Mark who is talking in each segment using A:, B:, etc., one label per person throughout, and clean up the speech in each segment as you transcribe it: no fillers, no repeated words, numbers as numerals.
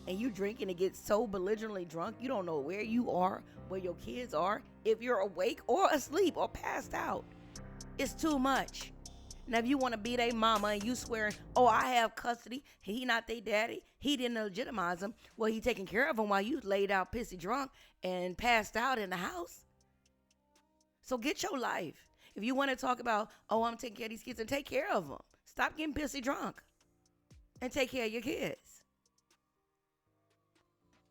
A: and you drinking and get so belligerently drunk you don't know where you are, where your kids are, if you're awake or asleep or passed out. It's too much. Now, if you want to be their mama and you swearing, oh, I have custody, he not their daddy, he didn't legitimize him, well, he taking care of him while you laid out pissy drunk and passed out in the house. So get your life. If you want to talk about, oh, I'm taking care of these kids, and take care of them. Stop getting pissy drunk and take care of your kids.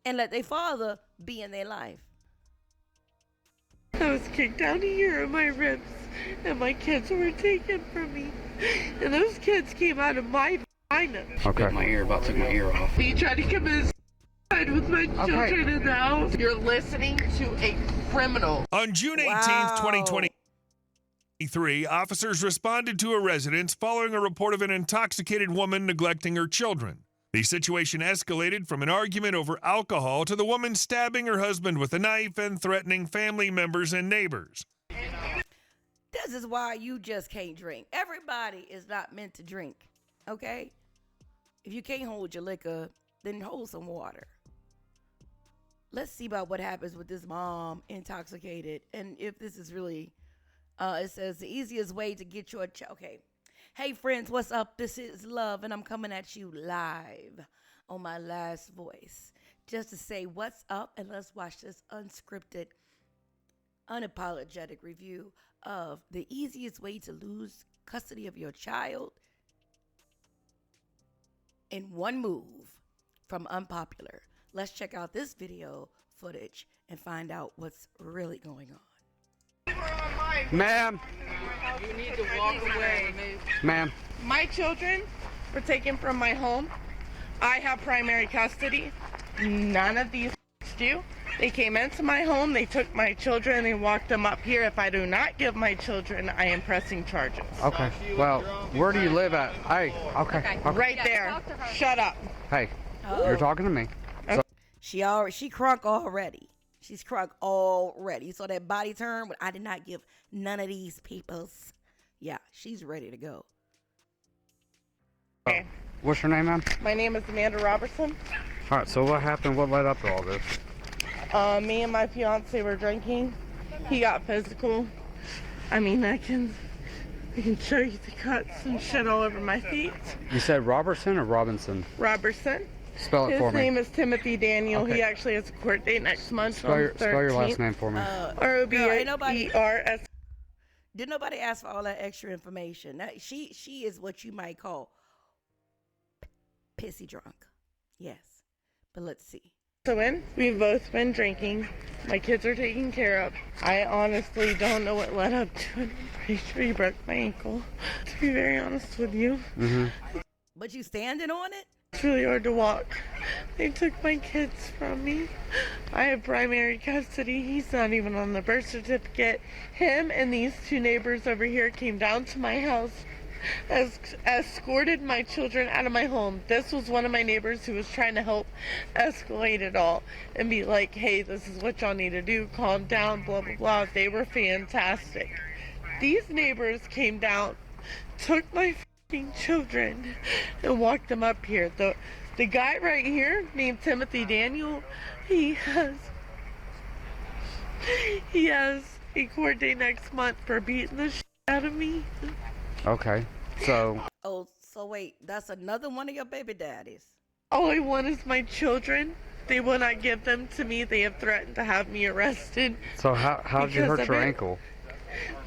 A: And let their father be in their life.
B: I was kicked out here of my ribs, and my kids were taken from me. And those kids came out of my vagina.
C: Okay.
D: My ear, about took my ear off.
B: He tried to commit suicide with my children in the house. You're listening to a criminal.
E: On June 18th, 2023, officers responded to a residence following a report of an intoxicated woman neglecting her children. The situation escalated from an argument over alcohol to the woman stabbing her husband with a knife and threatening family members and neighbors.
A: This is why you just can't drink. Everybody is not meant to drink, okay? If you can't hold your liquor, then hold some water. Let's see about what happens with this mom intoxicated, and if this is really, it says the easiest way to get your okay. Hey friends, what's up? This is Love, and I'm coming at you live on my last voice just to say what's up, and let's watch this unscripted, unapologetic review of the easiest way to lose custody of your child in one move from Unpopular. Let's check out this video footage and find out what's really going on.
C: Ma'am.
B: You need to walk away.
C: Ma'am.
B: My children were taken from my home. I have primary custody. None of these do. They came into my home, they took my children, and they walked them up here. If I do not give my children, I am pressing charges.
C: Okay. Well, where do you live at? Hey, okay.
B: Right there. Shut up.
C: Hey, you're talking to me. So,
A: She crunk already. She's crunk already. So that body turn, I did not give none of these peoples. Yeah, she's ready to go.
B: Okay.
C: what's your name, ma'am?
B: My name is Amanda Robertson.
C: All right, so what happened? What led up to all this?
B: Me and my fiance were drinking. He got physical. I mean, I can show you the cuts and shit all over my feet.
C: You said Robertson or Robinson?
B: Robertson.
C: Spell it for me.
B: His name is Timothy Daniel.
C: Okay.
B: He actually has a court date next month.
C: Spell your last name for me.
B: R-O-B-E-R-S.
A: Did nobody ask for all that extra information? Now, she is what you might call pissy drunk. Yes. But let's see.
B: So we've both been drinking. My kids are taken care of. I honestly don't know what led up to it. I'm pretty sure he broke my ankle, to be very honest with you.
C: Mm-hmm.
A: But you standing on it?
B: It's really hard to walk. They took my kids from me. I have primary custody. He's not even on the birth certificate. Him and these two neighbors over here came down to my house, escorted my children out of my home. This was one of my neighbors who was trying to help escalate it all and be like, hey, this is what y'all need to do, calm down, blah, blah, blah. They were fantastic. These neighbors came down, took my children and walked them up here. The guy right here named Timothy Daniel, he has a court date next month for beating the shit out of me.
C: Okay, so...
A: Oh, so wait, that's another one of your baby daddies.
B: All I want is my children. They will not give them to me. They have threatened to have me arrested.
C: So how did you hurt your ankle?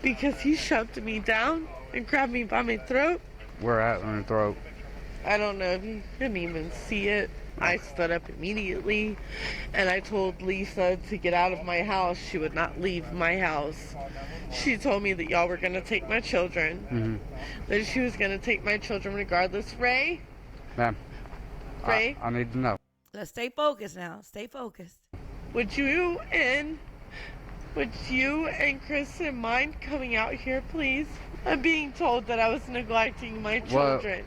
B: Because he shoved me down and grabbed me by my throat.
C: Where at on your throat?
B: I don't know if you couldn't even see it. I stood up immediately and I told Lisa to get out of my house. She would not leave my house. She told me that y'all were going to take my children.
C: Mm-hmm.
B: That she was going to take my children regardless. Ray?
C: Ma'am,
B: Ray?
C: I need to know.
A: Let's stay focused now. Stay focused.
B: Would you and Kristen mind coming out here, please? I'm being told that I was neglecting my children.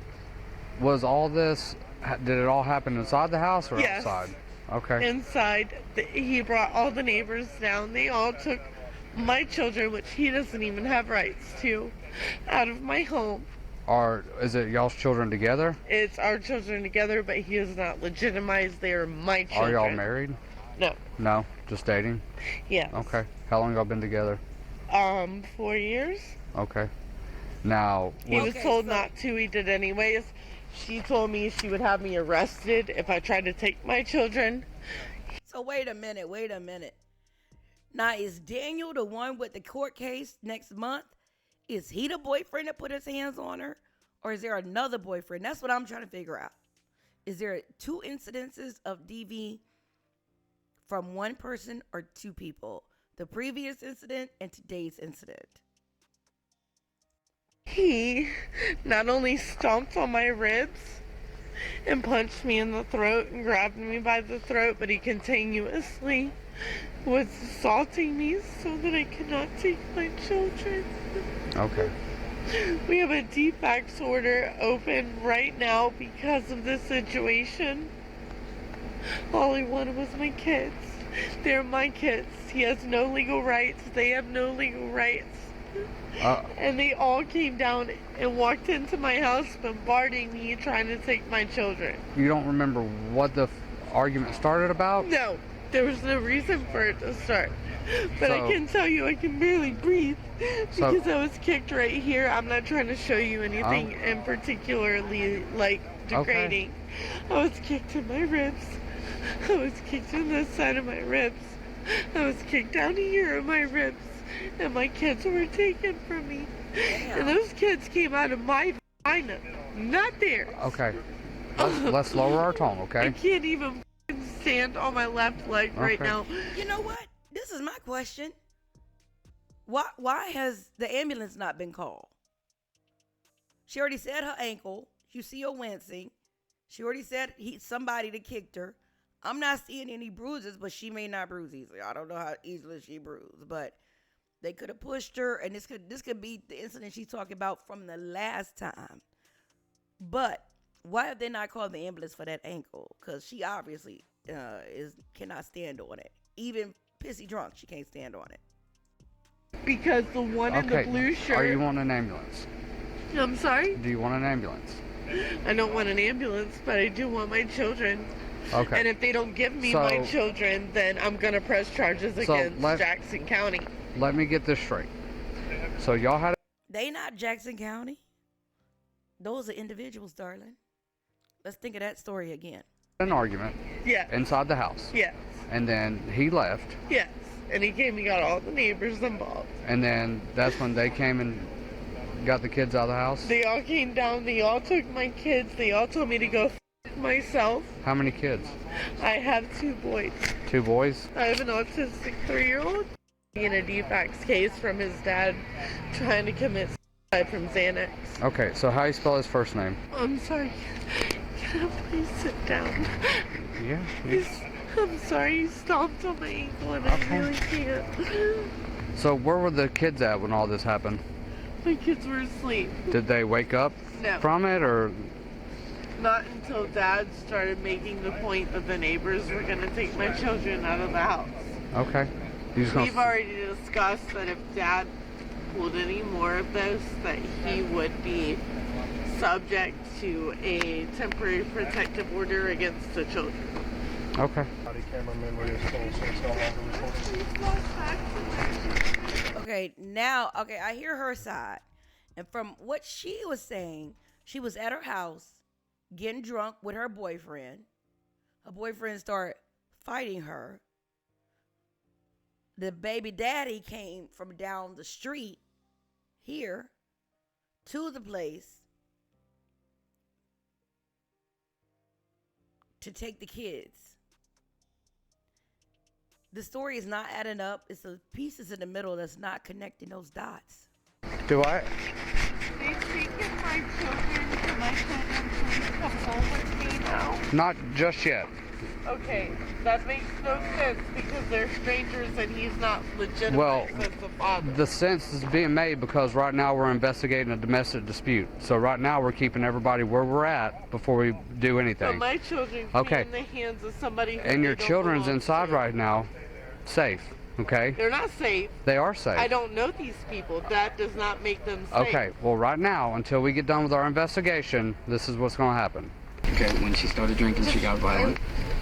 C: Was all this, did it all happen inside the house or
B: Yes.
C: outside? Okay.
B: Inside. He brought all the neighbors down. They all took my children, which he doesn't even have rights to, out of my home.
C: Is it y'all's children together?
B: It's our children together, but he is not legitimized. They are my children.
C: Are y'all married?
B: No.
C: No, just dating?
B: Yes.
C: Okay. How long y'all been together?
B: 4 years.
C: Okay. Now,
B: He was
A: Okay,
B: told
A: so-
B: not to. He did anyways. She told me she would have me arrested if I tried to take my children.
A: So wait a minute. Now, is Daniel the one with the court case next month? Is he the boyfriend that put his hands on her? Or is there another boyfriend? That's what I'm trying to figure out. Is there 2 incidences of DV from one person or 2 people? The previous incident and today's incident.
B: He not only stomped on my ribs and punched me in the throat and grabbed me by the throat, but he continuously was assaulting me so that I could not take my children.
C: okay.
B: We have a DFACS order open right now because of this situation. All he wanted was my kids. They're my kids. He has no legal rights. They have no legal rights. And they all came down and walked into my house bombarding me trying to take my children.
C: You don't remember what the argument started about?
B: No, there was no reason for it to start. But I
C: So-
B: can tell you I can barely breathe
C: So-
B: because I was kicked right here. I'm not trying to show you anything in particularly like degrading. I was kicked in my ribs. I was kicked in the side of my ribs. I was kicked down here in my ribs. And my kids were taken from me. And those kids came out of my vagina, not theirs.
C: Okay. Let's lower our tone,
B: I
C: okay?
B: can't even stand on my left leg right
C: Okay.
B: now.
A: You know what? This is my question. Why has the ambulance not been called? She already said her ankle. You see her wincing. She already said somebody that kicked her. I'm not seeing any bruises, but she may not bruise easily. I don't know how easily she bruised, but they could have pushed her, and this could be the incident she's talking about from the last time. But why have they not called the ambulance for that ankle? Because she obviously cannot stand on it. Even pissy drunk, she can't stand on it.
B: Because the one in the blue shirt.
C: Are you on an ambulance?
B: I'm sorry?
C: Do you want an ambulance?
B: I don't want an ambulance, but I do want my children.
C: Okay.
B: And if they don't give me
C: So-
B: my children, then I'm going to press charges against Jackson County.
C: Let me get this straight. So y'all had
A: They not Jackson County. Those are individuals, darling. Let's think of that story again.
C: an argument
B: Yeah.
C: inside the house,
B: Yes.
C: and then he left,
B: Yes. And he came and got all the neighbors involved.
C: and then that's when they came and got the kids out of the house.
B: They all came down. They all took my kids. They all told me to go myself.
C: How many kids?
B: I have 2 boys.
C: 2 boys?
B: I have an autistic 3-year-old in a DFACS case from his dad trying to commit suicide from Xanax.
C: Okay, so how you spell his first name?
B: I'm sorry. Can I please sit down?
C: Yeah.
B: I'm sorry, he stomped on my ankle and
C: Okay.
B: I really can't.
C: So where were the kids at when all this happened?
B: My kids were asleep.
C: Did they wake up
B: No.
C: from it, or?
B: Not until Dad started making the point that the neighbors were going to take my children out of the house.
C: Okay. You just
B: We've
C: gonna,
B: already discussed that if Dad pulled any more of this, that he would be subject to a temporary protective order against the children.
C: okay.
D: Body camera memory is full, so it's no longer recording.
A: Okay, I hear her side. And from what she was saying, she was at her house getting drunk with her boyfriend. Her boyfriend started fighting her. The baby daddy came from down the street here to the place to take the kids. The story is not adding up. It's the pieces in the middle that's not connecting those dots.
C: Do I?
B: They've taken my children. Can my children please come home with me now?
C: Not just yet.
B: Okay, that makes no sense because they're strangers and he's not legitimate
C: Well,
B: as the father.
C: The sense is being made because right now we're investigating a domestic dispute. So right now we're keeping everybody where we're at before we do
B: So
C: anything.
B: my children can
C: Okay.
B: be in the hands of somebody who
C: And your
B: they don't
C: children's
B: belong
C: inside
B: to.
C: right now, safe. Okay?
B: They're not safe.
C: They are safe.
B: I don't know these people. That does not make them safe.
C: Okay, well, right now, until we get done with our investigation, this is what's going to happen.
F: Okay, when she started drinking, she got violent.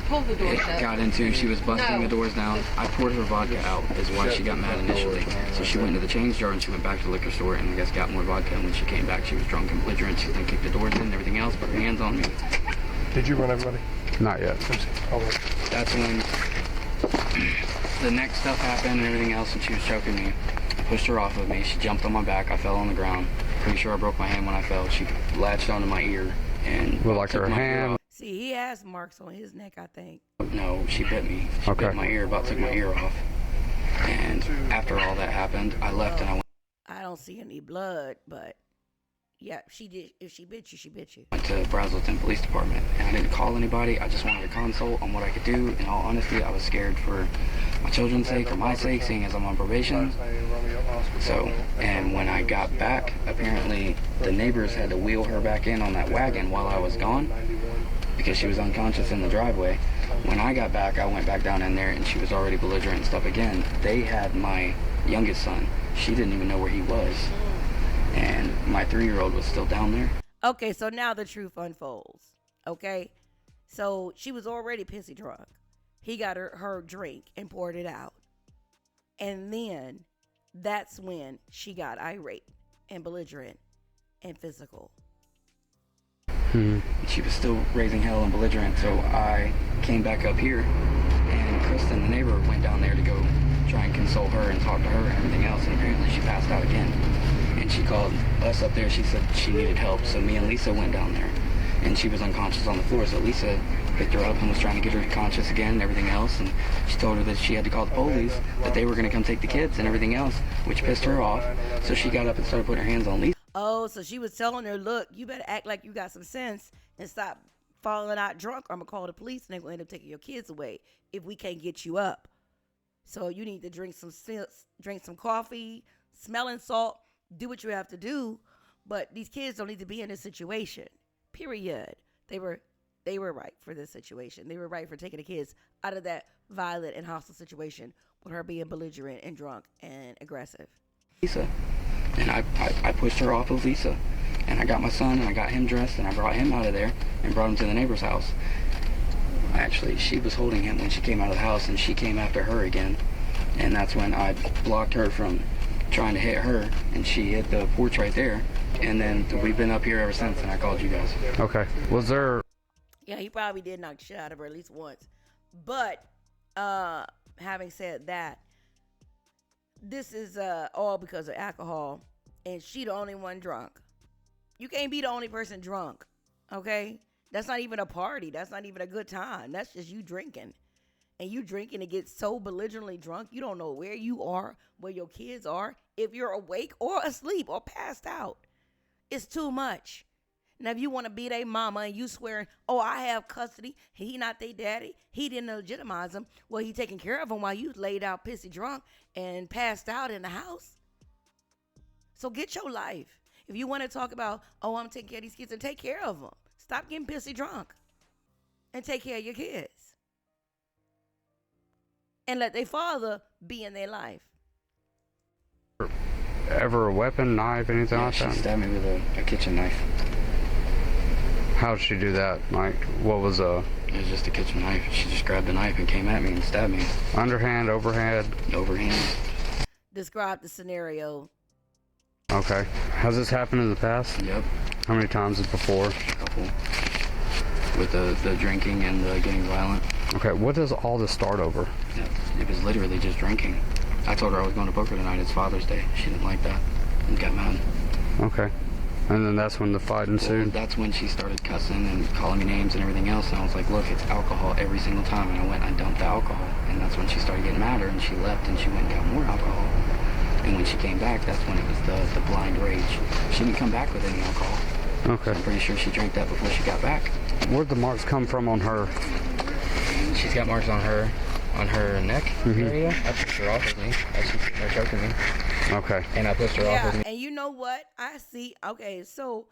B: Hold the door
F: It
B: shut.
F: got into, she was busting the doors down. I poured her vodka out, is why she got mad initially. So she went to the change jar and she went back to the liquor store and I guess got more vodka. And when she came back, she was drunk and belligerent. She then kicked the doors in and everything else, put her hands on me.
D: Did you run everybody?
C: Not yet.
D: Oh, wait.
F: That's when the next stuff happened and everything else, and she was choking me. I pushed her off of me. She jumped on my back. I fell on the ground. Pretty sure I broke my hand when I fell. She latched onto my ear and
C: Well, like
F: took
C: her
F: my ear
C: hand.
F: off.
A: See, he has marks on his neck, I think.
F: No, she bit me. She
C: Okay.
F: bit my ear, about took my ear off. And after all that happened, I left and I
A: I don't see any blood, but yeah, she did. If she bit you, she bit you.
F: went to Brazelton Police Department. And I didn't call anybody. I just wanted a consult on what I could do. In all honesty, I was scared for my children's sake or my sake, seeing as I'm on probation. So, and when I got back, apparently the neighbors had to wheel her back in on that wagon while I was gone because she was unconscious in the driveway. When I got back, I went back down in there and she was already belligerent and stuff again. They had my youngest son. She didn't even know where he was. And my 3-year-old was still down there.
A: Okay, so now the truth unfolds. Okay, so she was already pissy drunk. He got her drink and poured it out. And then that's when she got irate and belligerent and physical.
F: She was still raising hell and belligerent, so I came back up here, and Kristen, the neighbor, went down there to go try and console her and talk to her and everything else, and apparently she passed out again. And she called us up there. She said she needed help, so me and Lisa went down there, and she was unconscious on the floor, so Lisa picked her up and was trying to get her conscious again and everything else, and she told her that she had to call the police, that they were going to come take the kids and everything else, which pissed her off, so she got up and started putting her hands on Lisa.
A: Oh, so she was telling her, look, you better act like you got some sense and stop falling out drunk, or I'm going to call the police and they're going to end up taking your kids away if we can't get you up. So you need to drink some coffee, smelling salt, do what you have to do. But these kids don't need to be in this situation, period. They were right for this situation. They were right for taking the kids out of that violent and hostile situation with her being belligerent and drunk and aggressive.
F: Lisa. And I pushed her off of Lisa. And I got my son and I got him dressed and I brought him out of there and brought him to the neighbor's house. Actually, she was holding him when she came out of the house and she came after her again. And that's when I blocked her from trying to hit her and she hit the porch right there. And then we've been up here ever since and I called you guys.
C: Okay. Was there...
A: Yeah, he probably did knock the shit out of her at least once. But having said that, this is all because of alcohol, and she the only one drunk. You can't be the only person drunk, okay? That's not even a party. That's not even a good time. That's just you drinking. And you drinking to get so belligerently drunk, you don't know where you are, where your kids are, if you're awake or asleep or passed out. It's too much. Now, if you want to be their mama and you swearing, oh, I have custody, he not their daddy, he didn't legitimize them, well, he taking care of them while you laid out pissy drunk and passed out in the house. So get your life. If you want to talk about, oh, I'm taking care of these kids, and take care of them. Stop getting pissy drunk and take care of your kids. And let their father be in their life.
C: Ever a weapon, knife, anything
F: Yeah,
C: like
F: she
C: that?
F: stabbed me with a kitchen knife.
C: How did she do that? Like, what was
F: It was just a kitchen knife. She just grabbed the knife and came at me and stabbed me.
C: underhand, overhand?
F: Overhand.
A: Describe the scenario.
C: Okay. Has this happened in the past?
F: Yep.
C: How many times before?
F: A couple. With the drinking and the getting violent.
C: Okay, what does all this start over?
F: It was literally just drinking. I told her I was going to poker tonight. It's Father's Day. She didn't like that and got mad.
C: Okay. And then that's when the fight
F: Well,
C: ensued?
F: that's when she started cussing and calling me names and everything else. And I was like, look, it's alcohol every single time. And I went and I dumped the alcohol. And that's when she started getting madder and she left and she went and got more alcohol. And when she came back, that's when it was the blind rage. She didn't come back with any alcohol.
C: Okay.
F: I'm pretty sure she drank that before she got back.
C: Where'd the marks come from on her?
F: She's got marks on her neck area. I pushed her off of me as they're choking me.
C: Okay.
F: And I pushed her off
A: Yeah,
F: of me.
A: and you know what? I see. Okay, so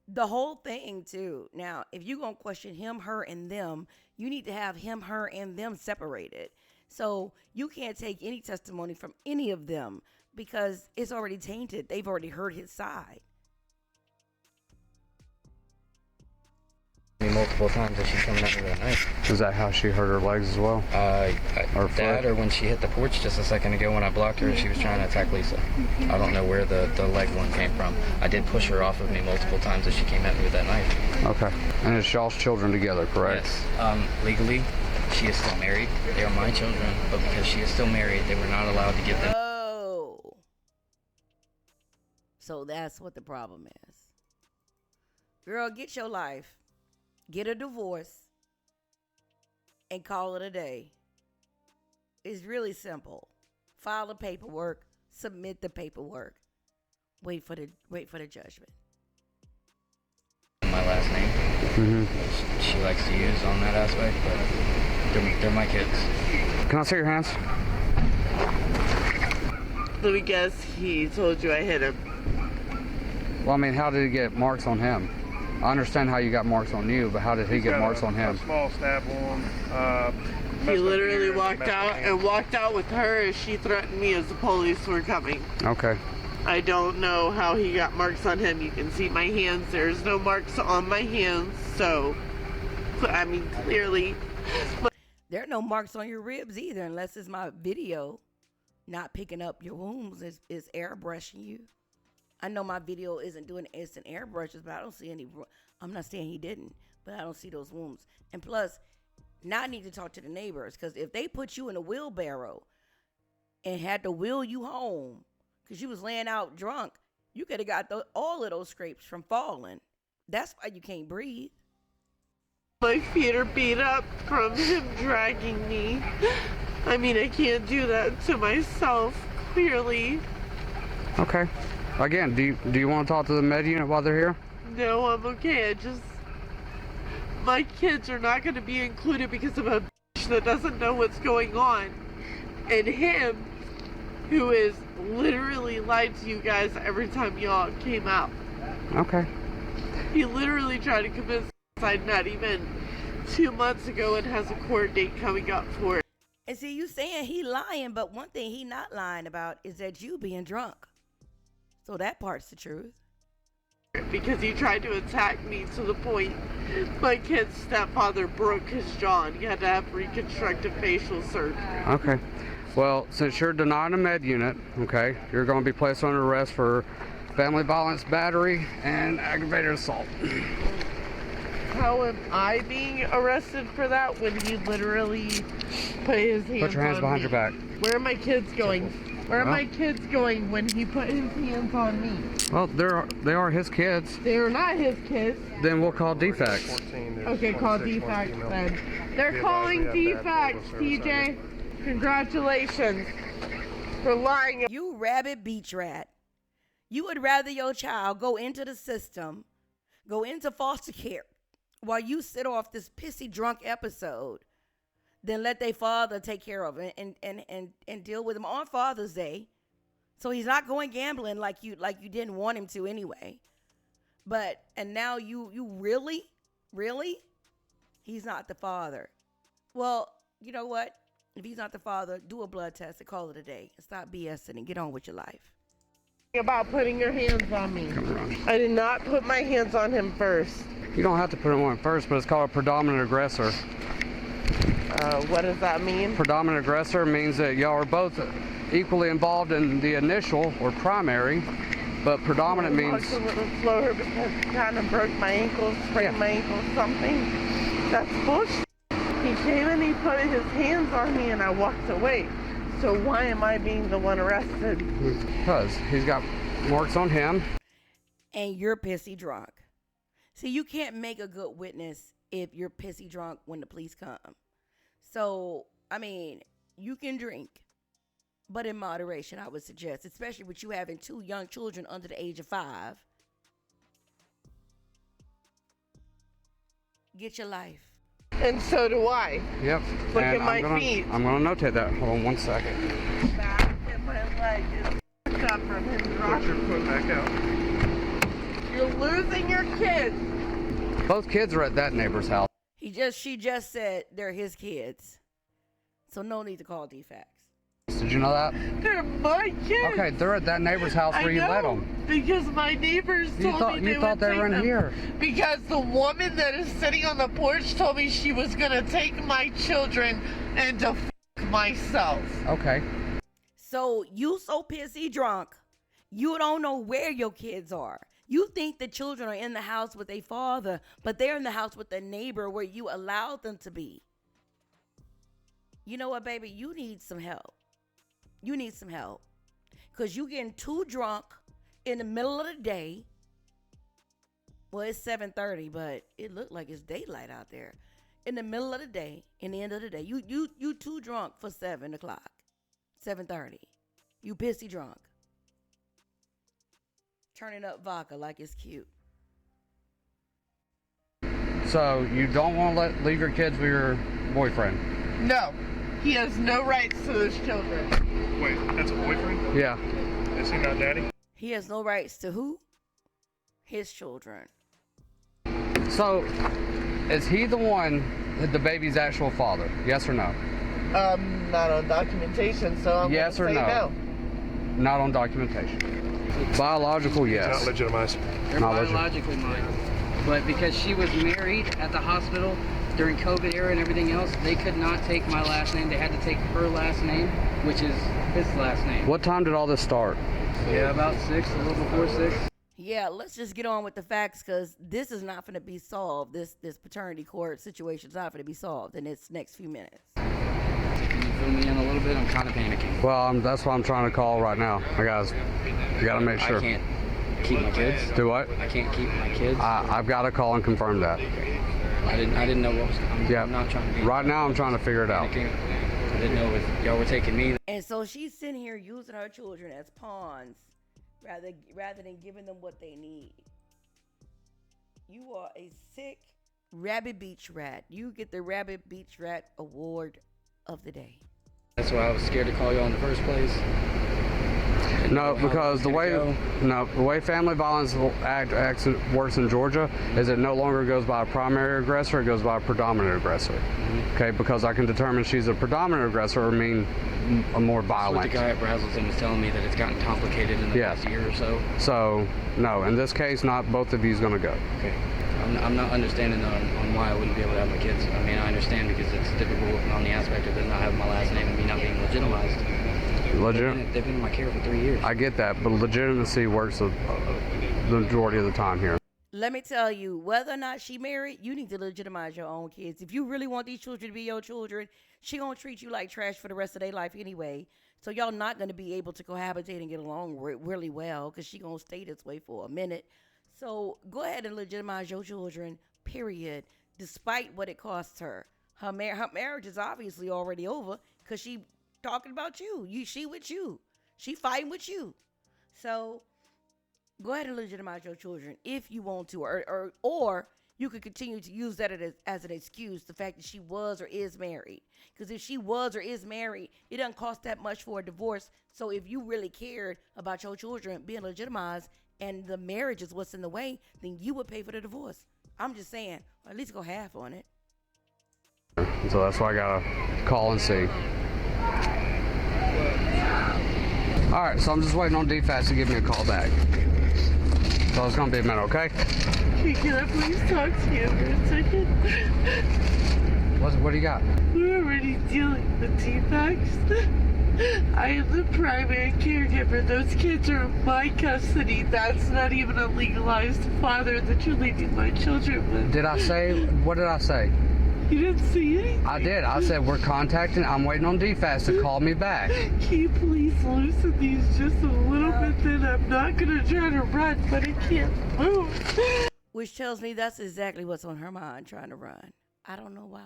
A: the whole thing too. Now, if you're going to question him, her, and them, you need to have him, her, and them separated. So you can't take any testimony from any of them because it's already tainted. They've already heard his side.
F: Me multiple times that she's coming at me with a knife.
C: Is that how she hurt her legs as well? Or
F: That
C: foot?
F: or when she hit the porch just a second ago when I blocked her, she was trying to attack Lisa. I don't know where the leg one came from. I did push her off of me multiple times as she came at me with that knife.
C: Okay. And it's y'all's children together, correct?
F: Yes. Legally, she is still married. They are my children, but because she is still married, they were not allowed to give them.
A: Oh. So that's what the problem is. Girl, get your life. Get a divorce and call it a day. It's really simple. File the paperwork, submit the paperwork. Wait for the judgment.
F: My last name.
C: Mm-hmm.
F: She likes to use on that aspect, but they're my kids.
C: Can I see your hands?
B: Let me guess, he told you I hit him.
C: Well, I mean, how did he get marks on him? I understand how you got marks on you, but how did he get marks on him?
D: A small stab wound.
B: He literally walked out with her as she threatened me as the police were coming.
C: Okay.
B: I don't know how he got marks on him. You can see my hands. There's no marks on my hands, so I mean, clearly.
A: There are no marks on your ribs either, unless it's my video not picking up your wounds. Is airbrushing you. I know my video isn't doing instant airbrushes, but I don't see any. I'm not saying he didn't, but I don't see those wounds. And plus, now I need to talk to the neighbors, because if they put you in a wheelbarrow and had to wheel you home because you was laying out drunk, you could have got all of those scrapes from falling. That's why you can't breathe.
B: My feet are beat up from him dragging me. I mean, I can't do that to myself, clearly.
C: Okay. Again, do you want to talk to the med unit while they're here?
B: No, I'm okay. My kids are not going to be included because of a bitch that doesn't know what's going on. And him, who is literally lied to you guys every time y'all came out.
C: Okay.
B: He literally tried to commit suicide not even 2 months ago and has a court date coming up for it.
A: And see, you saying he lying, but one thing he not lying about is that you being drunk. So that part's the truth.
B: Because he tried to attack me to the point my kid's stepfather broke his jaw and he had to have reconstructive facial surgery.
C: Okay. Well, since you're denying a med unit, okay, you're going to be placed under arrest for family violence, battery, and aggravated assault.
B: How am I being arrested for that when he literally put his hands on me?
C: Put your hands behind your back.
B: Where are my kids going? Where are my kids going when he put his hands on me?
C: Well, they are his kids.
B: They're not his kids.
C: Then we'll call defects.
B: Okay, call defects then. They're calling defects, TJ. Congratulations for lying.
A: You rabid beach rat. You would rather your child go into the system, go into foster care, while you sit off this pissy drunk episode, than let their father take care of it and deal with him on Father's Day. So he's not going gambling like you didn't want him to anyway. And now you really, he's not the father. Well, you know what? If he's not the father, do a blood test and call it a day. And stop BSing and get on with your life.
B: About putting your hands on me. I did not put my hands on him first.
C: You don't have to put him on first, but it's called a predominant aggressor.
B: What does that mean?
C: Predominant aggressor means that y'all are both equally involved in the initial or primary, but predominant means...
B: I walked a little slower because he kind of broke my ankle, sprained my ankle, something. That's bullshit. He came and he put his hands on me and I walked away. So why am I being the one arrested?
C: Because he's got marks on him.
A: And you're pissy drunk. See, you can't make a good witness if you're pissy drunk when the police come. So, I mean, you can drink, but in moderation, I would suggest, especially with you having 2 young children under the age of 5. Get your life.
B: And so do I.
C: Yep.
B: Look
C: And
B: at my feet.
C: I'm going to notate that. Hold on 1 second.
B: Back and my leg is f***ed up from him
D: Put
B: dropping.
D: your foot back out.
B: You're losing your kids.
C: Both kids are at that neighbor's house.
A: She just said they're his kids. So no need to call DFACS.
C: Did you know that?
B: They're my kids.
C: Okay, they're at that neighbor's house where
B: I
C: you
B: know,
C: let them.
B: because my neighbors told me
C: You thought they were in here.
B: Because the woman that is sitting on the porch told me she was gonna take my children and to f myself.
C: Okay.
A: So you so pissy drunk, you don't know where your kids are. You think the children are in the house with their father, but they're in the house with the neighbor where you allowed them to be. You know what, baby? You need some help. You need some help. Because you getting too drunk in the middle of the day. Well, it's 7:30, but it looked like it's daylight out there. In the middle of the day, in the end of the day, you too drunk for 7 o'clock. 7:30. You pissy drunk. Turning up vodka like it's cute.
C: So you don't want to leave your kids with your boyfriend?
B: No, he has no rights to those children.
D: Wait, that's a boyfriend?
C: Yeah.
D: Is he not daddy?
A: He has no rights to who? His children.
C: So is he the one, the baby's actual father? Yes or no?
B: Not on documentation, so I'm
C: Yes
B: gonna
C: or
B: say
C: no? Not on documentation. Biological,
D: He's not
C: yes.
D: legitimized.
F: They're
C: Not legit.
F: biologically mine. But because she was married at the hospital during COVID era and everything else, they could not take my last name. They had to take her last name, which is his last name.
C: What time did all this start?
F: Yeah, about 6, a little before 6.
A: Yeah, let's just get on with the facts because this is not going to be solved. This paternity court situation is not going to be solved in its next few minutes.
F: Can you fill me in a little bit? I'm kind of panicking.
C: Well, that's why I'm trying to call right now. I gotta make sure.
F: I can't keep my kids.
C: Do what?
F: I can't keep my kids.
C: I've got to call and confirm that.
F: I didn't know what was. I'm not trying to be.
C: Right now, I'm trying to figure it out.
F: panicking. I didn't know if y'all were taking me.
A: And so she's sitting here using her children as pawns rather than giving them what they need. You are a sick Rabbit Beach rat. You get the Rabbit Beach Rat Award of the day.
F: That's why I was scared to call y'all in the first place.
C: No, because the way Family Violence Act works in Georgia is it no longer goes by a primary aggressor, it goes by a predominant aggressor. Okay, because I can determine she's a predominant aggressor or mean a more
F: That's what
C: violent.
F: the guy at Brazelton was telling me, that it's gotten complicated in the past year or so.
C: So, no, in this case, not both of you is going to go.
F: Okay. I'm not understanding on why I wouldn't be able to have my kids. I mean, I understand because it's difficult on the aspect of them not having my last name and me not being legitimized. They've been in my care for 3 years.
C: I get that, but legitimacy works the majority of the time here.
A: Let me tell you, whether or not she married, you need to legitimize your own kids. If you really want these children to be your children, she gonna treat you like trash for the rest of their life anyway. So y'all not gonna be able to cohabitate and get along really well because she gonna stay this way for a minute. So go ahead and legitimize your children, period, despite what it costs her. Her marriage is obviously already over because she talking about you. She with you. She fighting with you. So go ahead and legitimize your children if you want to, or you could continue to use that as an excuse, the fact that she was or is married. Because if she was or is married, it doesn't cost that much for a divorce. So if you really cared about your children being legitimized and the marriage is what's in the way, then you would pay for the divorce. I'm just saying, or at least go half on it.
C: So that's why I gotta call and see. All right, so I'm just waiting on DFAS to give me a call back. So it's gonna be a minute, okay?
B: Can I please talk to you for a second?
C: What do you got?
B: We're already dealing with DFACS. I am the primary caregiver. Those kids are in my custody. That's not even a legalized father that you're leaving my children with.
C: What did I say?
B: You didn't see anything.
C: I did. I said we're contacting. I'm waiting on DFAS to call me back.
B: Can you please loosen these just a little bit? Then I'm not gonna try to run, but I can't move.
A: Which tells me that's exactly what's on her mind, trying to run. I don't know why.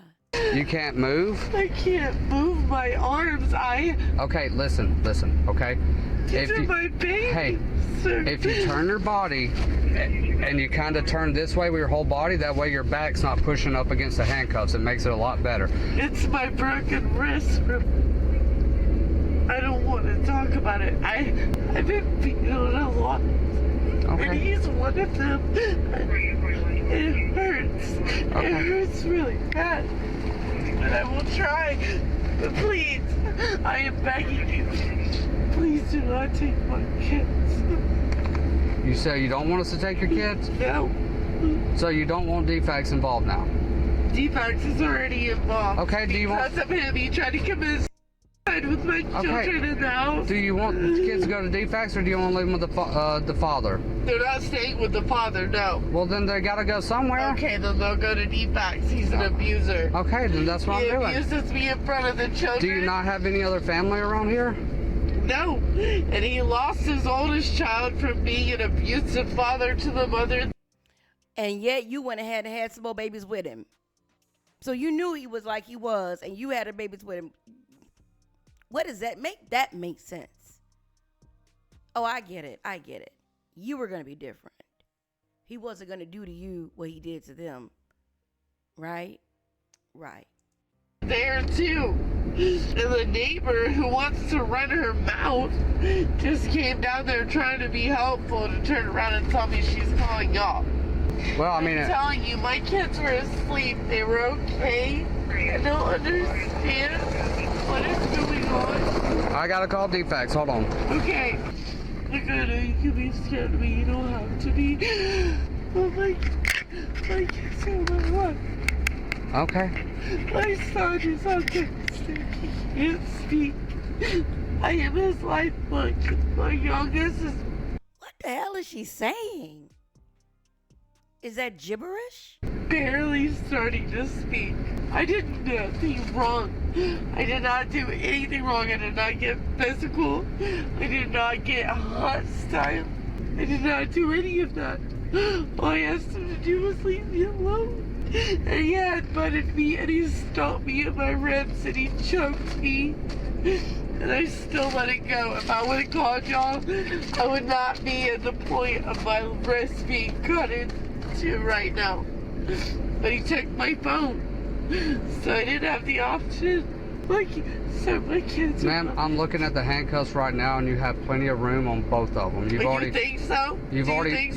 C: You can't move?
B: I can't move my arms.
C: Okay, listen, okay?
B: These are my babies.
C: Hey,
B: sir.
C: if you turn your body and you kind of turn this way with your whole body, that way your back's not pushing up against the handcuffs. It makes it a lot better.
B: It's my broken wrist. I don't want to talk about it. I've been beaten a lot.
C: Okay.
B: And he's one of them. It hurts.
C: Okay.
B: It hurts really bad. But I will try. But please, I am begging you. Please do not take my kids.
C: You say you don't want us to take your kids?
B: No.
C: So you don't want DFACS involved now?
B: DFACS is already involved.
C: Okay, do you want...
B: Because of him, he tried to commit suicide with my children in the house.
C: Do you want the kids to go to DFACS or do you want to leave them with the father?
B: They're not staying with the father, no.
C: Well, then they gotta go somewhere.
B: Okay, then they'll go to DFACS. He's an abuser.
C: Okay, then that's what
B: He
C: I'm doing.
B: abuses me in front of the children.
C: Do you not have any other family around here?
B: No. And he lost his oldest child from being an abusive father to the mother.
A: And yet you went ahead and had some more babies with him. So you knew he was like he was, and you had the babies with him. What does that make? That makes sense. Oh, I get it. I get it. You were going to be different. He wasn't going to do to you what he did to them. Right? Right.
B: There too. And the neighbor who wants to run her mouth just came down there trying to be helpful to turn around and tell me she's calling y'all.
C: Well, I mean...
B: I'm telling you, my kids were asleep. They were okay. I don't understand what is going on.
C: I gotta call DFACS. Hold on.
B: Okay. Look, I know you can be scared of me. You don't have to be. Oh my kids are my what?
C: Okay.
B: My son is autistic. He can't speak. I am his lifeblood. My youngest is...
A: What the hell is she saying? Is that gibberish?
B: barely starting to speak. I did nothing wrong. I did not do anything wrong. I did not get physical. I did not get hostile. I did not do any of that. All I asked him to do was leave me alone. And he headbutted me and he stomped me in my ribs and he choked me. And I still let it go. If I would have called y'all, I would not be at the point of my wrist being cut into right now. But he took my phone. So I didn't have the option. So my kids are...
C: Ma'am, I'm looking at the handcuffs right now, and you have plenty of room on both of them.
B: You think so? You've
C: already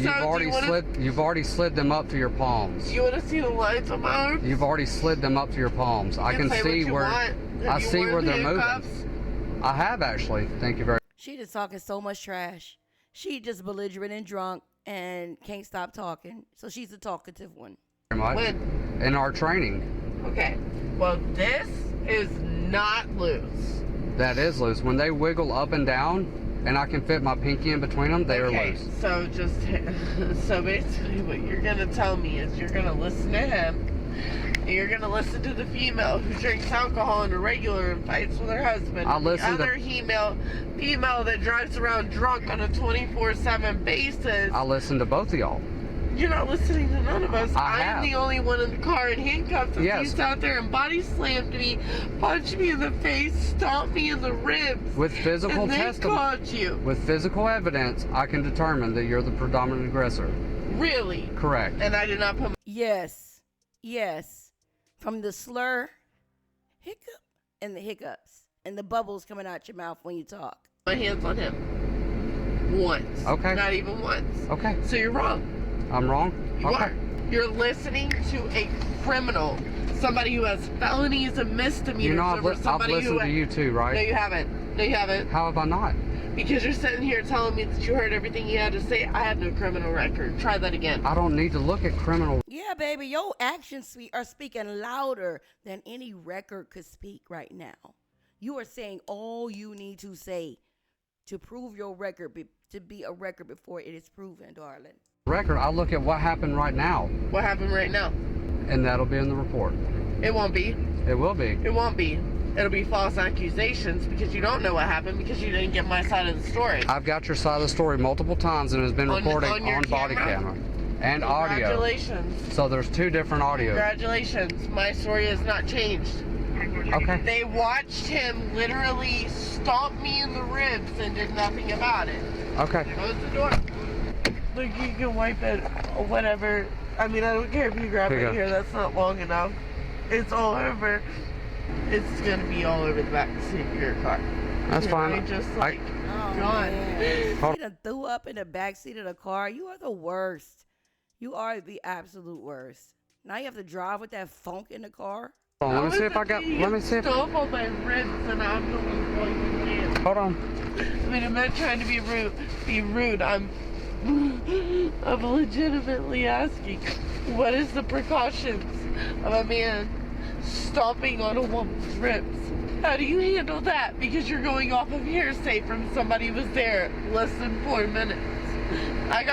C: slid them up to your palms.
B: You want to see the lines on my arms?
C: You've already slid them up to your palms. I can see where I see where they're moving. I have actually. Thank you very much.
A: She just talking so much trash. She just belligerent and drunk and can't stop talking. So she's the talkative one.
B: When?
C: In our training.
B: Okay. Well, this is not loose.
C: That is loose. When they wiggle up and down, and I can fit my pinky in between them, they are loose.
B: So so basically what you're going to tell me is you're going to listen to him, and you're going to listen to the female who drinks alcohol on a regular and fights with her husband. The other female that drives around drunk on a 24/7 basis.
C: I listen to both of y'all.
B: You're not listening to none of us.
C: I
B: am the only one in the car in handcuffs. And he's out there and body slammed me, punched me in the face, stomped me in the ribs.
C: With physical
B: testimony. Called you.
C: With physical evidence, I can determine that you're the predominant aggressor.
B: Really?
C: Correct.
B: And I did not put...
A: Yes. From the slur, hiccup, and the hiccups, and the bubbles coming out your mouth when you talk.
B: My hands on him. Once.
C: Okay.
B: Not even once.
C: Okay.
B: So you're wrong.
C: I'm wrong?
B: You are. You're listening to a criminal. Somebody who has felonies and misdemeanors.
C: You know, I've listened to you too, right?
B: No, you haven't.
C: How have I not?
B: Because you're sitting here telling me that you heard everything he had to say. I have no criminal record. Try that again.
C: I don't need to look at criminal...
A: Yeah, baby, your actions are speaking louder than any record could speak right now. You are saying all you need to say to prove your record, to be a record before it is proven, darling.
C: Record, I look at what happened right now.
B: What happened right now?
C: And that'll be in the report.
B: It won't be.
C: It will be.
B: It won't be. It'll be false accusations because you don't know what happened because you didn't get my side of the story.
C: I've got your side of the story multiple times and it's been recorded on body camera and audio.
B: Congratulations.
C: So there's two different audios.
B: Congratulations. My story has not changed.
C: Okay.
B: They watched him literally stomp me in the ribs and did nothing about it.
C: Okay.
B: Close the door. Look, you can wipe it or whatever. I mean, I don't care if you grab it here. That's not long enough. It's all over. It's going to be all over the back seat of your car.
C: That's fine.
B: I just gone.
A: You done threw up in the back seat of the car. You are the worst. You are the absolute worst. Now you have to drive with that funk in the car.
C: Hold on, let me see if I got. Let me see if.
B: Stole all my ribs and I'm the one going in.
C: Hold on.
B: I mean, I'm not trying to be rude. I'm legitimately asking, what is the precautions of a man stomping on a woman's ribs? How do you handle that? Because you're going off of hearsay from somebody who was there less than 4 minutes. I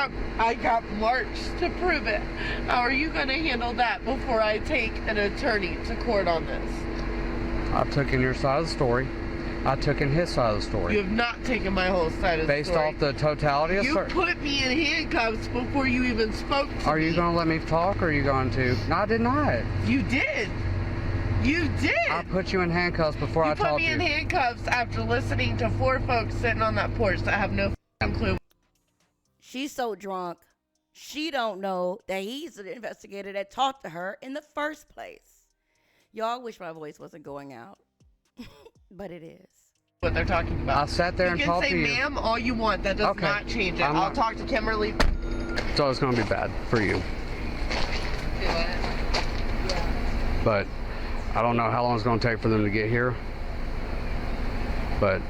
B: got marks to prove it. How are you going to handle that before I take an attorney to court on this?
C: I took in your side of the story. I took in his side of the story.
B: You have not taken my whole side of the
C: Based
B: story.
C: off the totality of
B: You put me in handcuffs before you even spoke to me.
C: Are you going to let me talk, or are you going to? No, I did not.
B: You did. You did.
C: I put you in handcuffs before I
B: You put
C: talked
B: me
C: to
B: in
C: you.
B: handcuffs after listening to 4 folks sitting on that porch that have no clue.
A: She's so drunk, she don't know that he's the investigator that talked to her in the first place. Y'all wish my voice wasn't going out, but it is.
B: What they're talking about.
C: I sat there and
B: You can
C: talked
B: say
C: to you.
B: ma'am all you want. That does
C: Okay.
B: not change it.
C: I'm
B: I'll
C: not-
B: talk to Kimberly.
C: So it's going to be bad for you. But I don't know how long it's going to take for them to get here. But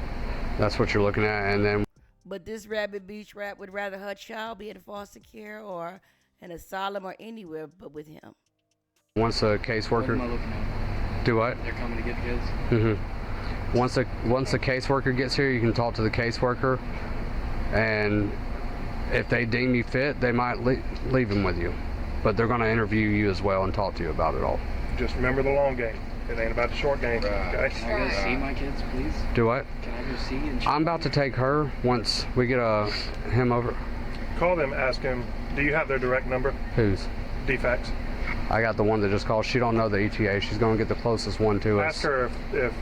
C: that's what you're looking at. And then
A: But this Rabbit Beach rat would rather her child be in foster care or an asylum or anywhere but with him.
C: once a
F: What am I
C: caseworker.
F: looking at?
C: Do what?
F: They're coming to get the kids.
C: Mm-hmm. Once a caseworker gets here, you can talk to the caseworker. And if they deem you fit, they might leave him with you. But they're going to interview you as well and talk to you about it all.
D: Just remember the long game. It ain't about the short game. Okay?
F: Can I go see my kids, please?
C: Do what?
F: Can I go see and
C: I'm about to take her once we get him over.
D: Call them, ask them, do you have their direct number?
C: Who's?
D: DFAX.
C: I got the one that just called. She don't know the ETA. She's going to get the closest one to us.
D: Ask her if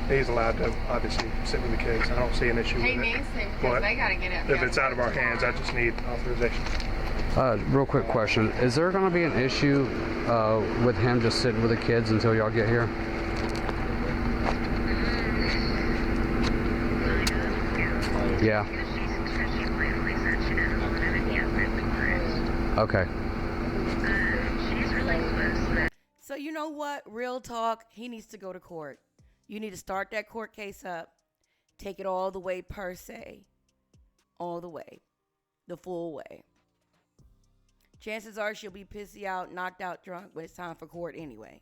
D: he's allowed to obviously sit with the kids. I don't see an issue
G: Hey,
D: with it.
G: Mason,
D: But
G: because they got to get up.
D: If it's out of our hands, I just need authorization.
C: Real quick question. Is there going to be an issue with him just sitting with the kids until y'all get here? Yeah. Okay.
A: So you know what? Real talk, he needs to go to court. You need to start that court case up. Take it all the way per se. All the way. The full way. Chances are she'll be pissy out, knocked out, drunk when it's time for court anyway.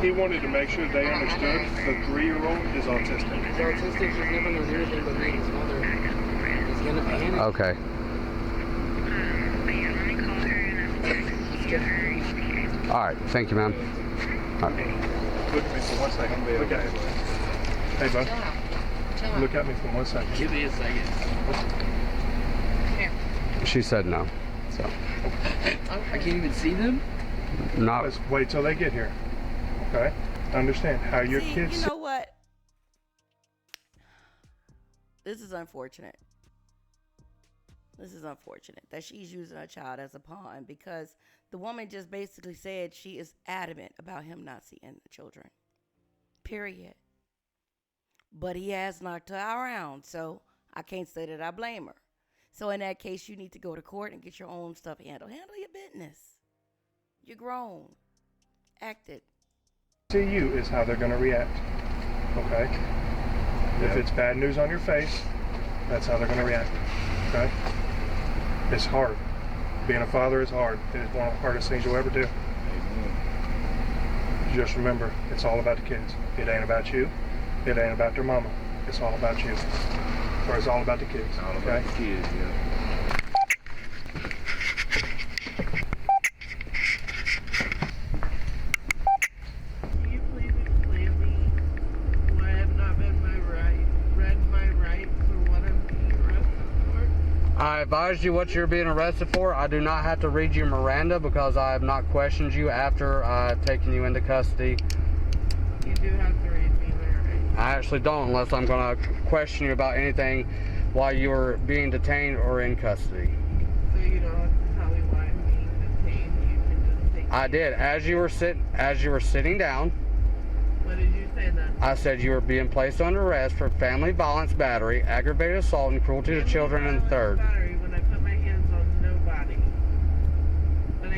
D: He wanted to make sure they understood the 3-year-old is autistic.
F: He's autistic. He's never known anything but me and his mother. He's gonna panic.
C: Okay. All right. Thank you, ma'am. All right.
D: Look at me for 1 second. Look at me. Hey, bud. Look at me for 1 second.
F: Give me a second.
C: She said no. So
F: I can't even see them.
C: not.
D: Let's wait till they get here. Okay? Understand how your
A: See,
D: kids.
A: you know what? This is unfortunate. This is unfortunate that she's using her child as a pawn because the woman just basically said she is adamant about him not seeing the children. Period. But he has knocked her around, so I can't say that I blame her. So in that case, you need to go to court and get your own stuff handled. Handle your business. You're grown. Act it.
D: See you is how they're going to react. Okay? If it's bad news on your face, that's how they're going to react. Okay? It's hard. Being a father is hard. It is one of the hardest things you'll ever do. Just remember, it's all about the kids. It ain't about you. It ain't about their mama. It's all about you. Or it's all about the kids.
H: All about the kids, yeah.
B: Can you please explain me why I have not read my rights for what I'm being arrested for?
C: I advised you what you're being arrested for. I do not have to read you Miranda because I have not questioned you after I've taken you into custody.
B: You do have to read me my rights.
C: I actually don't unless I'm going to question you about anything while you are being detained or in custody.
B: So you don't have to tell me why I'm being detained. You can just take
C: I
B: me.
C: did. As you were sitting down,
B: What did you say then?
C: I said you were being placed under arrest for family violence, battery, aggravated assault, and cruelty to children in the third.
B: Battery when I put my hands on nobody. When I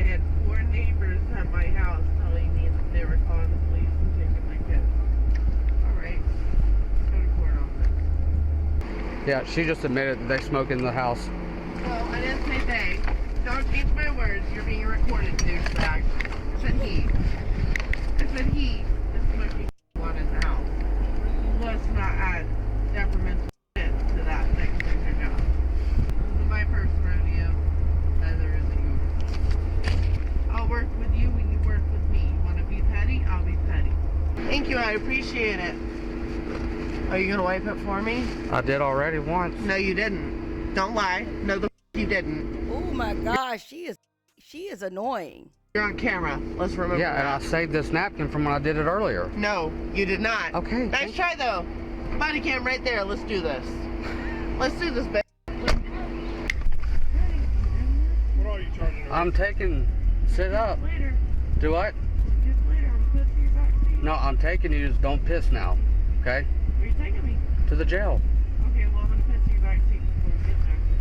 C: Yeah, she just admitted that they smoke in the house.
B: Well, I didn't say they. Don't change my words. You're being recorded, douchebag. I said he. I said he is smoking one in the house. Let's not add detrimental shit to that second of your job. This is my first rodeo. Neither is it yours. I'll work with you when you work with me. You want to be petty? I'll be petty. Thank you. I appreciate it. Are you gonna wipe it for me?
C: I did already once.
B: No, you didn't. Don't lie. No, the you didn't.
A: Oh my gosh, she is annoying.
B: You're on camera. Let's remember.
C: Yeah, and I
B: that.
C: saved this napkin from when I did it earlier.
B: No, you did not.
C: Okay.
B: Nice try though. Body cam right there. Let's do this. Let's do this, babe.
D: What are you charging her?
C: I'm taking. Sit up.
B: Later.
C: Do what?
B: Just later. I'm gonna put to your back seat.
C: No, I'm taking you. Just don't piss now. Okay?
B: Where are you taking me?
C: To the jail.
B: Okay, well I'm gonna piss to your back seat before we get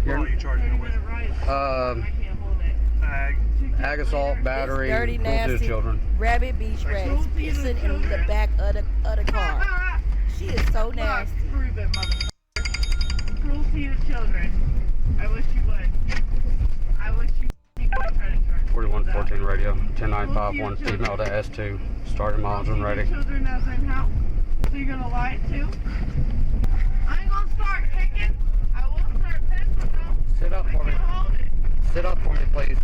B: there.
D: What are you charging her
B: 30
D: with?
B: minute ride. I can't hold it.
D: Ag.
C: Ag assault, battery,
A: This dirty,
C: cruelty to
A: nasty
C: children.
A: Rabbit Beach Rat is pissing in the back of the car. She is so nasty.
B: Prove it, motherfucker. Cruelty to children. I wish you would. I wish you would try to charge.
C: 4114 radio, 10951 female to S2. Starting miles when ready.
B: Children as in how? So you're gonna lie too? I ain't gonna start kicking. I will start pissing though.
C: Sit up for me.
B: Hold it.
C: Sit up for me, please.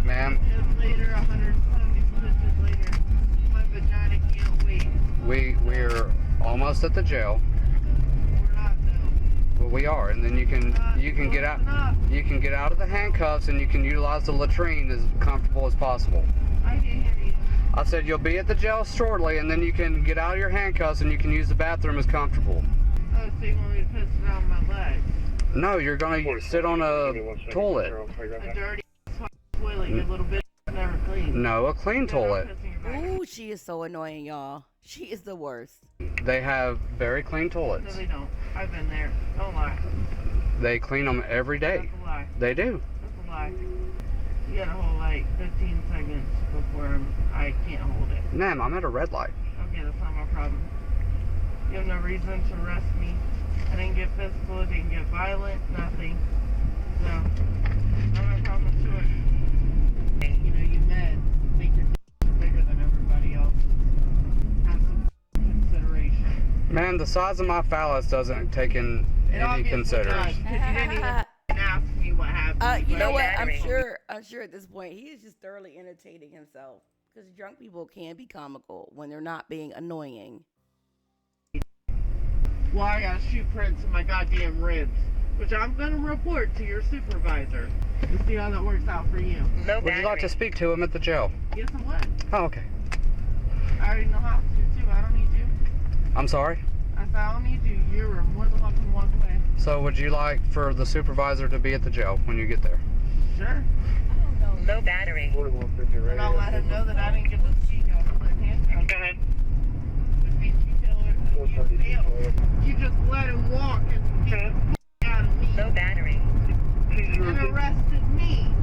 C: Ma'am,
B: Later, 170 stitches later. My vagina can't wait.
C: we're almost at the jail.
B: We're not though.
C: Well, we are, and then you can get out. You can get out of the handcuffs and you can utilize the latrine as comfortable as possible.
B: I can't hear you.
C: I said you'll be at the jail shortly, and then you can get out of your handcuffs and you can use the bathroom as comfortable.
B: Oh, so you want me to piss it on my legs?
C: No, you're gonna sit on a toilet.
B: A dirty toilet, you little bitch. Never clean.
C: No, a clean toilet.
A: Ooh, she is so annoying, y'all. She is the worst.
C: They have very clean
B: No,
C: toilets.
B: they don't. I've been there. Don't lie.
C: They clean them every day.
B: That's a lie.
C: They do.
B: That's a lie. You got a whole like 15 seconds before I can't hold it.
C: Ma'am, I'm at a red light.
B: Okay, that's not my problem. You have no reason to arrest me. I didn't get physical, I didn't get violent, nothing. So, not my problem to it. You know, you men think you're bigger than everybody else. Have some consideration.
C: Man, the size of my phallus doesn't take in
B: It
C: any
B: obviously
C: consideration.
B: does, 'cause you didn't even ask me what happened.
A: You know
B: but-
A: what? I'm sure at this point he is just thoroughly entertaining himself because drunk people can be comical when they're not being annoying.
B: Well, I gotta shoot prints in my goddamn ribs, which I'm gonna report to your supervisor to see how that works out for you.
C: Would you like to speak to him at the jail?
B: Yes, I would.
C: Oh, okay.
B: I already know how to too. I don't need you.
C: I'm sorry.
B: I said I don't need you. You're more than welcome to walk away.
C: So would you like for the supervisor to be at the jail when you get there?
B: Sure.
G: Low battery.
D: 4150 radio.
B: And I'll let him know that I didn't get the speak off of my handcuffs.
G: Go ahead.
B: Which means you failed. You just let him walk and beat the out of me.
G: Low battery.
B: And arrested me.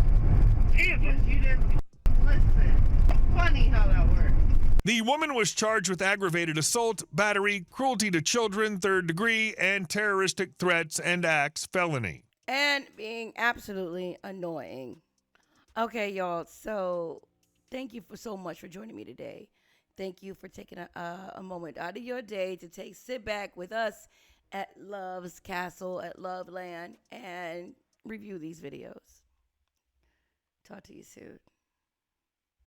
B: Because you didn't listen. Funny how that works.
E: The woman was charged with aggravated assault, battery, cruelty to children, third degree, and terroristic threats and acts felony.
A: And being absolutely annoying. Okay, y'all. So thank you so much for joining me today. Thank you for taking a moment out of your day to sit back with us at Love's Castle, at Loveland, and review these videos. Talk to you soon.